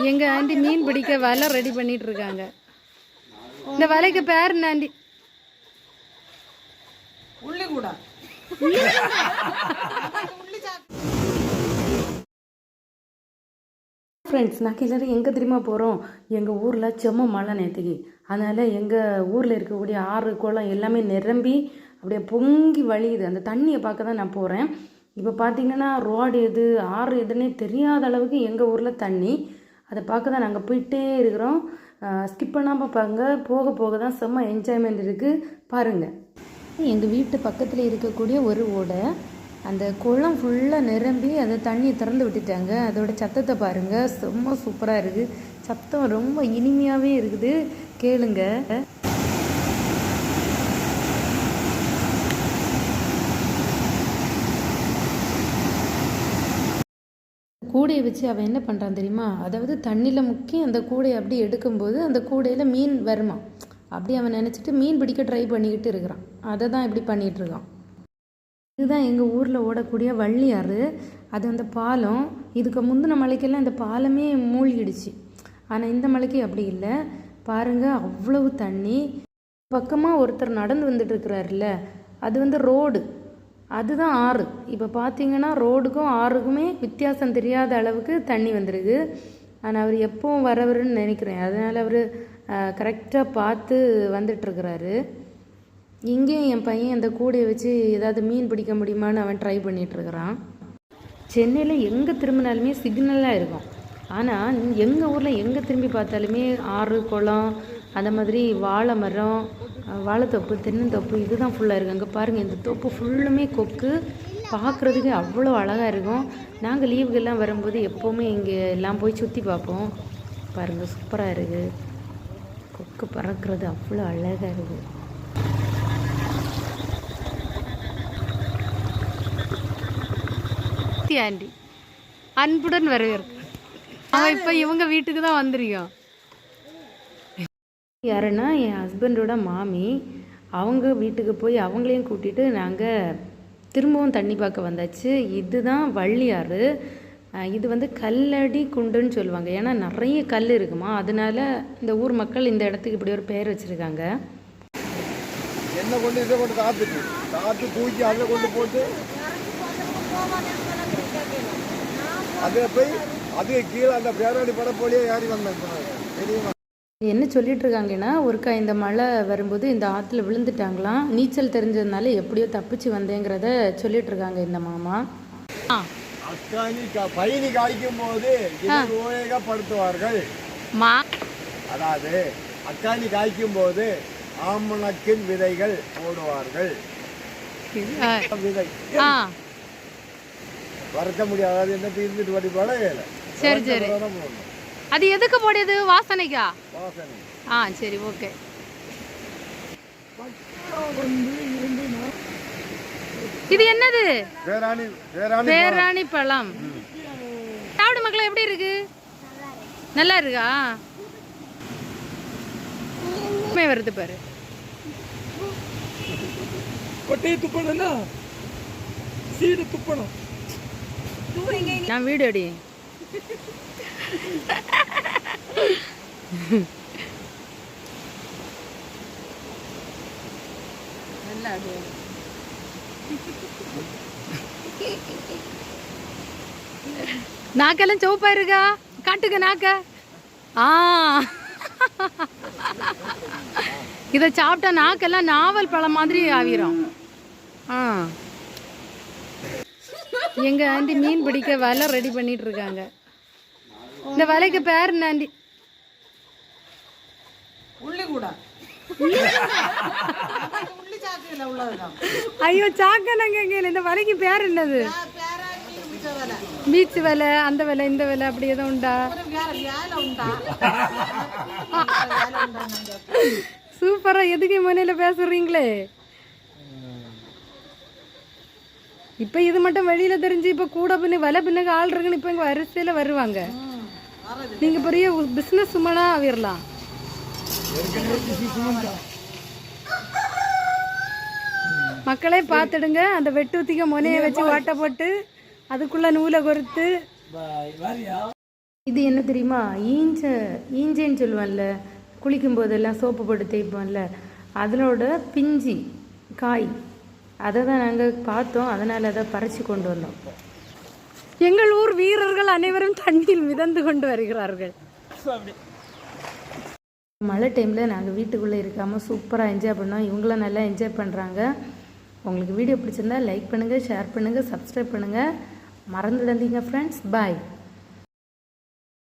எங்க ஆண்டி மீன் பிடிக்க வலை ரெடி பண்ணிட்டு இருக்காங்க. இந்த வலைக்கு பேர் என்ன ஆண்டி? உள்ளி கூட. ஃப்ரெண்ட்ஸ், நான் எல்லாரும் எங்கே தெரியுமா போகிறோம்? எங்கள் ஊரில் செம்ம மழை நேற்றுக்கு. அதனால் எங்கள் ஊரில் இருக்கக்கூடிய ஆறு குளம் எல்லாமே நிரம்பி அப்படியே பொங்கி வழியுது. அந்த தண்ணியை பார்க்க தான் நான் போகிறேன். இப்போ பார்த்தீங்கன்னா ரோடு எது ஆறு எதுன்னே தெரியாத அளவுக்கு எங்கள் ஊரில் தண்ணி. அதை பார்க்க தான் நாங்கள் போயிட்டே இருக்கிறோம். ஸ்கிப் பண்ணாமல் பாருங்க, போக போக தான் செம்ம என்ஜாய்மெண்ட் இருக்குது பாருங்கள். எங்கள் வீட்டு பக்கத்தில் இருக்கக்கூடிய ஒரு ஓடை, அந்த குளம் ஃபுல்லாக நிரம்பி அந்த தண்ணியை திறந்து விட்டுட்டாங்க. அதோட சத்தத்தை பாருங்கள், செம்ம சூப்பராக இருக்குது. சத்தம் ரொம்ப இனிமையாகவே இருக்குது, கேளுங்க. கூடையை வச்சு அவன் என்ன பண்ணுறான் தெரியுமா? அதாவது தண்ணியில் முக்கி அந்த கூடையை அப்படி எடுக்கும்போது அந்த கூடையில் மீன் வருமா, அப்படி அவன் நினச்சிட்டு மீன் பிடிக்க ட்ரை பண்ணிக்கிட்டு இருக்கிறான். அதை தான் இப்படி பண்ணிகிட்ருக்கான். இதுதான் எங்கள் ஊரில் ஓடக்கூடிய வள்ளியாறு. அது அந்த பாலம். இதுக்கு முந்தின மலைக்கெல்லாம் இந்த பாலமே மூழ்கிடுச்சு. ஆனால் இந்த மலைக்கு அப்படி இல்லை பாருங்கள், அவ்வளவு தண்ணி. பக்கமாக ஒருத்தர் நடந்து வந்துட்டுருக்கிறாருல்ல, அது ரோடு, அதுதான் ஆறு. இப்போ பார்த்தீங்கன்னா ரோடுக்கும் ஆறுக்குமே வித்தியாசம் தெரியாத அளவுக்கு தண்ணி வந்துருக்கு. ஆனால் அவர் எப்பவும் வரவருன்னு நினைக்கிறேன். அதனால் அவர் கரெக்டாக பார்த்து வந்துட்டுருக்கிறாரு. இங்கேயும் என் பையன் அந்த கூடையை வச்சு ஏதாவது மீன் பிடிக்க முடியுமான்னு அவன் ட்ரை பண்ணிகிட்ருக்கிறான். சென்னையில் எங்கே திரும்பினாலுமே சிக்னலாக இருக்கும். ஆனால் எங்கள் ஊரில் எங்கே திரும்பி பார்த்தாலுமே ஆறு குளம், அந்த மாதிரி வாழை மரம், வாழைத்தோப்பு, தென்னந்தோப்பு, இதுதான் ஃபுல்லாக இருக்குது. அங்கே பாருங்கள், இந்த தோப்பு ஃபுல்லுமே கொக்கு. பார்க்குறதுக்கு அவ்வளோ அழகாக இருக்கும். நாங்கள் லீவுகள்லாம் வரும்போது எப்போவுமே இங்கே எல்லாம் போய் சுற்றி பார்ப்போம். பாருங்கள், சூப்பராக இருக்குது. கொக்கு பறக்கிறது அவ்வளோ அழகாக இருக்குது. ஆண்டி அன்புடன் வரவேற்கு. அவன் இப்போ இவங்க வீட்டுக்கு தான் வந்திருக்கோம். யாருன்னா என் ஹஸ்பண்டோட மாமி. அவங்க வீட்டுக்கு போய் அவங்களையும் கூட்டிகிட்டு நாங்கள் திரும்பவும் தண்ணி பார்க்க வந்தாச்சு. இதுதான் வள்ளியாறு. இது கல்லடி குண்டுன்னு சொல்லுவாங்க. ஏன்னா நிறைய கல் இருக்குமா, அதனால இந்த ஊர் மக்கள் இந்த இடத்துக்கு இப்படி ஒரு பெயர் வச்சுருக்காங்க. என்ன கொண்டு இதை கொண்டு காற்று தூக்கி அதில் கொண்டு போட்டு அதில் போய் அதுக்கு கீழே அந்த பேராடி படப்போலியே ஏறி வந்தாங்க. தெரியுமா என்ன சொல்லிட்டு இருக்காங்கன்னா, ஒருக்கா இந்த மழை வரும்போது இந்த ஆற்றுல விழுந்துட்டாங்களாம். நீச்சல் தெரிஞ்சதுனால எப்படியோ தப்பிச்சு வந்தேங்கிறத சொல்லிட்டு இருக்காங்க இந்த மாமா. பயணி காய்க்கும் போது உபயோகப்படுத்துவார்கள். அதாவது அக்காணி காய்க்கும் போது ஆமணக்கின் விதைகள் போடுவார்கள். விதை வறுக்க முடியாது, என்ன தீர்ந்துட்டு வடிபாட. சரி சரி, அது எதுக்கு போடுது? வாசனைக்கா? சரி, ஓகே. இது என்னது? பேராணி பழம். சாப்பிடு மக்களே, எப்படி இருக்கு? நல்லா இருக்கா? வருது பாரு. கொட்டையை துப்பணும், சீடு துப்பணும். நான் வீடு அடி. நாக்கெல்லாம் சிவப்பா இருக்கா? காட்டுங்க நாக்க. இதை சாப்பிட்டா நாக்கெல்லாம் நாவல் பழம் மாதிரி ஆவிரும். எங்க ஆண்டி மீன் பிடிக்க வலை ரெடி பண்ணிட்டு இருக்காங்க. இந்த வலைக்கு பேர் என்ன ஆண்டி? உள்ளி கூட. ஐயோ, சாக்கனாங்க. இந்த வலைக்கு பேர் என்னது? பீச் வலை, அந்த வலை, இந்த வலை, அப்படி எதுவும் உண்டா? சூப்பரா. எதுக்கு மனையில பேசுறீங்களே? இப்ப இது மட்டும் வெளியில தெரிஞ்சு இப்ப கூட பின்ன வலை பின்னுக்கு ஆள் இருக்குன்னு இப்ப இங்க வரிசையில வருவாங்க. நீங்க பெரிய பிசினஸ் உமனா ஆவிரலாம். மக்களே பார்த்துடுங்க, அந்த வெட்டுத்திக்க முனையை வச்சு ஓட்ட போட்டு அதுக்குள்ள நூலை கொறுத்து இது என்ன தெரியுமா, ஈஞ்சைன்னு சொல்லுவான்ல, குளிக்கும் போதெல்லாம் சோப்பு போட்டு தேய்ப்போம்ல, அதனோட பிஞ்சி காய், அதை தான் நாங்கள் பார்த்தோம். அதனால் அதை பறித்து கொண்டு வந்தோம். எங்கள் ஊர் வீரர்கள் அனைவரும் தண்ணீர் மிதந்து கொண்டு வருகிறார்கள். மழை டைமில் நாங்கள் வீட்டுக்குள்ளே இருக்காமல் சூப்பராக என்ஜாய் பண்ணோம். இவங்களும் நல்லா என்ஜாய் பண்ணுறாங்க. உங்களுக்கு வீடியோ பிடிச்சிருந்தா லைக் பண்ணுங்கள், ஷேர் பண்ணுங்கள், சப்ஸ்கிரைப் பண்ணுங்கள். மறந்துடாதீங்க ஃப்ரெண்ட்ஸ். பாய்.